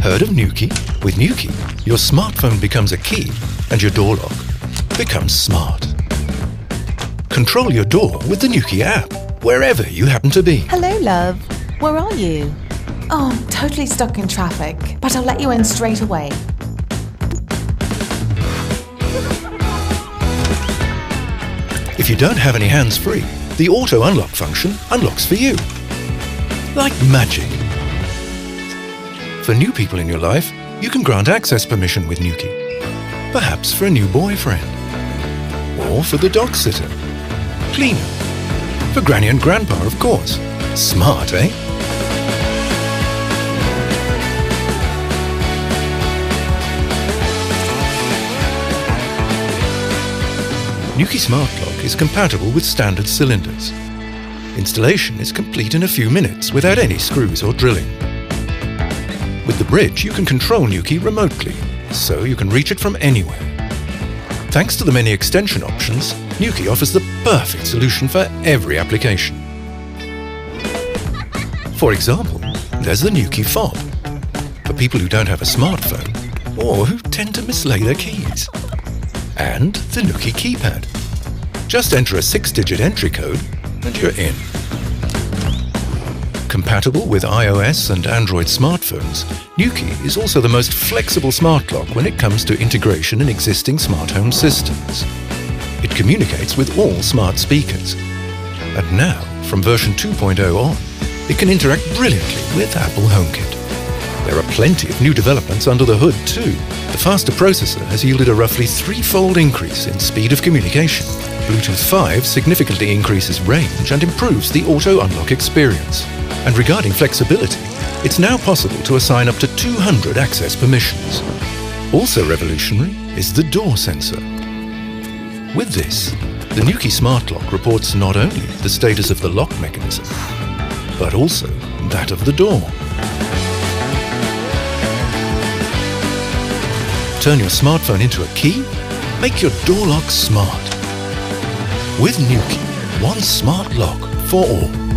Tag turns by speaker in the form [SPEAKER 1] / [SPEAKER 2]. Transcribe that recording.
[SPEAKER 1] Heard of Nuki? With Nuki, your smartphone becomes a key and your door lock becomes smart. Control your door with the Nuki app, wherever you happen to be.
[SPEAKER 2] Hello, love. Where are you?
[SPEAKER 3] Oh, I'm totally stuck in traffic, but I'll let you in straight away.
[SPEAKER 1] If you don't have any hands-free, the auto unlock function unlocks for you. Like magic. For new people in your life, you can grant access permission with Nuki. Perhaps for a new boyfriend. Or for the dog sitter. Cleaner. For Granny and Grandpa, of course. Smart, eh? Nuki Smart Lock is compatible with standard cylinders. Installation is complete in a few minutes without any screws or drilling. With the bridge, you can control Nuki remotely, so you can reach it from anywhere. Thanks to the many extension options, Nuki offers the perfect solution for every application. For example, there's the Nuki fob, for people who don't have a smartphone or who tend to mislay their keys. And the Nuki keypad. Just enter a 6-digit entry code and you're in. Compatible with iOS and Android smartphones, Nuki is also the most flexible smart lock when it comes to integration in existing smart home systems. It communicates with all smart speakers. And now, from version 2.0 on, it can interact brilliantly with Apple HomeKit. There are plenty of new developments under the hood too. The faster processor has yielded a roughly 3-fold increase in speed of communication. Bluetooth 5 significantly increases range and improves the auto unlock experience. And regarding flexibility, it's now possible to assign up to 200 access permissions. Also revolutionary is the door sensor. With this, the Nuki Smart Lock reports not only the status of the lock mechanism, but also that of the door. Turn your smartphone into a key? Make your door lock smart. With Nuki, one smart lock for all.